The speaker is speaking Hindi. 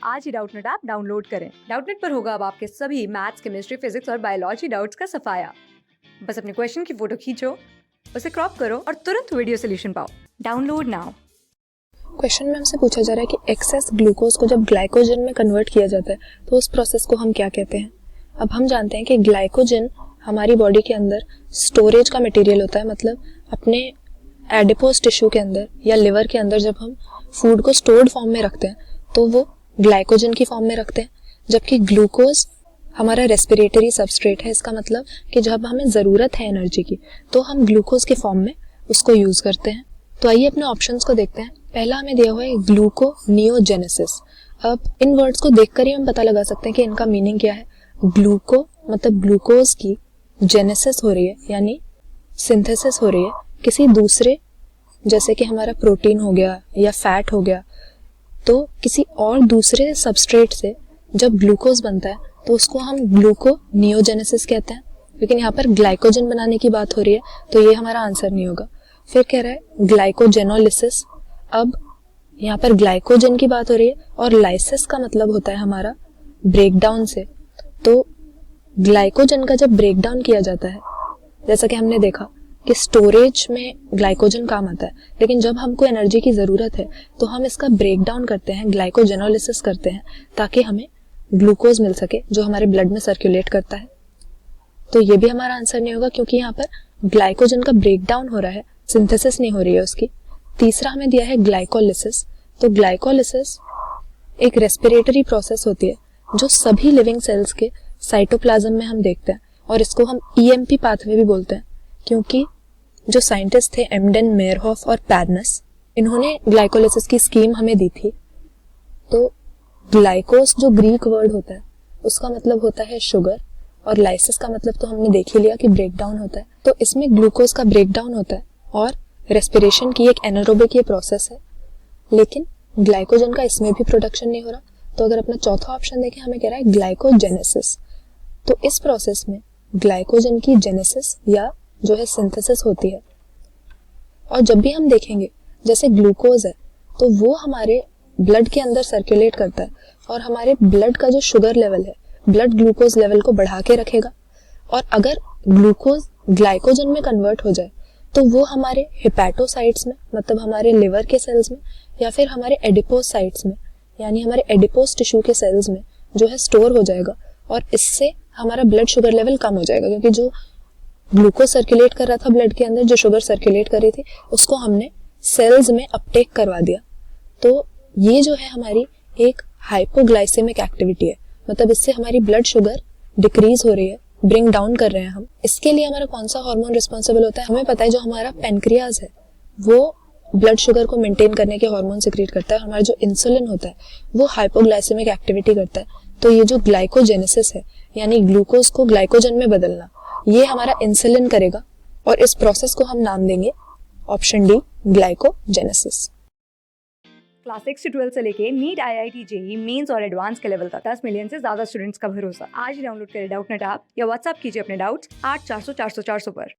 आज ही डाउटनेट ऐप डाउनलोड करें। डाउटनेट पर होगा अब आपके सभी मैथ्स, केमिस्ट्री, फिजिक्स और बायोलॉजी डाउट्स का सफाया। बस अपने क्वेश्चन की फोटो खींचो, उसे क्रॉप करो और तुरंत वीडियो सोल्यूशन पाओ। Download now. क्वेश्चन में हमसे पूछा जा रहा है कि एक्सेस ग्लूकोज को जब ग्लाइकोजन में कन्वर्ट किया जाता है तो उस प्रोसेस को हम क्या कहते हैं। अब हम जानते हैं कि ग्लाइकोजन हमारी बॉडी के अंदर स्टोरेज का मटेरियल होता है, मतलब अपने एडिपोज टिश्यू के अंदर या लिवर के अंदर जब हम फूड को स्टोर्ड फॉर्म में रखते हैं तो वो ग्लाइकोजन की फॉर्म में रखते हैं, जबकि ग्लूकोज हमारा रेस्पिरेटरी सबस्ट्रेट है। इसका मतलब कि जब हमें ज़रूरत है एनर्जी की तो हम ग्लूकोज के फॉर्म में उसको यूज़ करते हैं। तो आइए अपने ऑप्शंस को देखते हैं। पहला हमें दिया हुआ है ग्लूकोनियोजेनेसिस। अब इन वर्ड्स को देखकर ही हम पता लगा सकते हैं कि इनका मीनिंग क्या है। ग्लूको मतलब ग्लूकोज की जेनेसिस हो रही है, यानी सिंथेसिस हो रही है किसी दूसरे, जैसे कि हमारा प्रोटीन हो गया या फैट हो गया, तो किसी और दूसरे सबस्ट्रेट से जब ग्लूकोज बनता है तो उसको हम ग्लूकोनियोजेनेसिस कहते हैं। लेकिन यहाँ पर ग्लाइकोजन बनाने की बात हो रही है तो ये हमारा आंसर नहीं होगा। फिर कह रहा है ग्लाइकोजेनोलिसिस। अब यहाँ पर ग्लाइकोजन की बात हो रही है और लाइसिस का मतलब होता है हमारा ब्रेकडाउन से। तो ग्लाइकोजन का जब ब्रेकडाउन किया जाता है, जैसा कि हमने देखा कि स्टोरेज में ग्लाइकोजन काम आता है, लेकिन जब हमको एनर्जी की ज़रूरत है तो हम इसका ब्रेकडाउन करते हैं, ग्लाइकोजेनोलिसिस करते हैं, ताकि हमें ग्लूकोज मिल सके जो हमारे ब्लड में सर्कुलेट करता है। तो ये भी हमारा आंसर नहीं होगा क्योंकि यहाँ पर ग्लाइकोजन का ब्रेकडाउन हो रहा है, सिंथेसिस नहीं हो रही है उसकी। तीसरा हमें दिया है ग्लाइकोलिसिस। तो ग्लाइकोलिसिस एक रेस्पिरेटरी प्रोसेस होती है जो सभी लिविंग सेल्स के साइटोप्लाज्म में हम देखते हैं, और इसको हम ईएमपी पाथवे भी बोलते हैं, क्योंकि जो साइंटिस्ट थे एमडेन, मेयरहॉफ और पैरनस, इन्होंने ग्लाइकोलिसिस की स्कीम हमें दी थी। तो ग्लाइकोस जो ग्रीक वर्ड होता है उसका मतलब होता है शुगर, और लाइसिस का मतलब तो हमने देख ही लिया कि ब्रेकडाउन होता है। तो इसमें ग्लूकोज का ब्रेकडाउन होता है और रेस्पिरेशन की एक एनारोबिक ये प्रोसेस है, लेकिन ग्लाइकोजन का इसमें भी प्रोडक्शन नहीं हो रहा। तो अगर अपना चौथा ऑप्शन देखें, हमें कह रहा है ग्लाइकोजेनेसिस। तो इस प्रोसेस में ग्लाइकोजन की जेनेसिस या जो है सिंथेसिस होती है। और जब भी हम देखेंगे जैसे ग्लूकोज है तो वो हमारे ब्लड के अंदर सर्कुलेट करता है और हमारे ब्लड का जो शुगर लेवल है, ब्लड ग्लूकोज लेवल को बढ़ा के रखेगा। और अगर ग्लूकोज ग्लाइकोजन में कन्वर्ट हो जाए तो वो हमारे हिपैटोसाइट्स में, मतलब हमारे लिवर के सेल्स में, या फिर हमारे एडिपोसाइट्स में, यानी हमारे एडिपोज टिश्यू के सेल्स में जो है स्टोर हो जाएगा, और इससे हमारा ब्लड शुगर लेवल कम हो जाएगा, क्योंकि जो ग्लूकोज सर्कुलेट कर रहा था ब्लड के अंदर, जो शुगर सर्कुलेट कर रही थी, उसको हमने सेल्स में अपटेक करवा दिया। तो ये जो है हमारी एक हाइपोग्लाइसेमिक एक्टिविटी है, मतलब इससे हमारी ब्लड शुगर डिक्रीज हो रही है, ब्रिंग डाउन कर रहे हैं हम। इसके लिए हमारा कौन सा हार्मोन रिस्पॉन्सिबल होता है, हमें पता है जो हमारा पेनक्रियाज है वो ब्लड शुगर को मेंटेन करने के हार्मोन सिक्रीट करता है। हमारा जो इंसुलिन होता है वो हाइपोग्लाइसेमिक एक्टिविटी करता है। तो ये जो ग्लाइकोजेनेसिस है, यानी ग्लूकोज को ग्लाइकोजन में बदलना, ये हमारा इंसुलिन करेगा, और इस प्रोसेस को हम नाम देंगे ऑप्शन डी, ग्लाइकोजेनेसिस। क्लास 6 से 12 से लेके नीट, IIT, जेई मेंस और एडवांस के लेवल तक 10 मिलियन से ज्यादा स्टूडेंट्स का भरोसा। आज ही डाउनलोड करें डाउटनेट ऐप या व्हाट्सएप कीजिए अपने डाउट्स 8400 400 400 पर।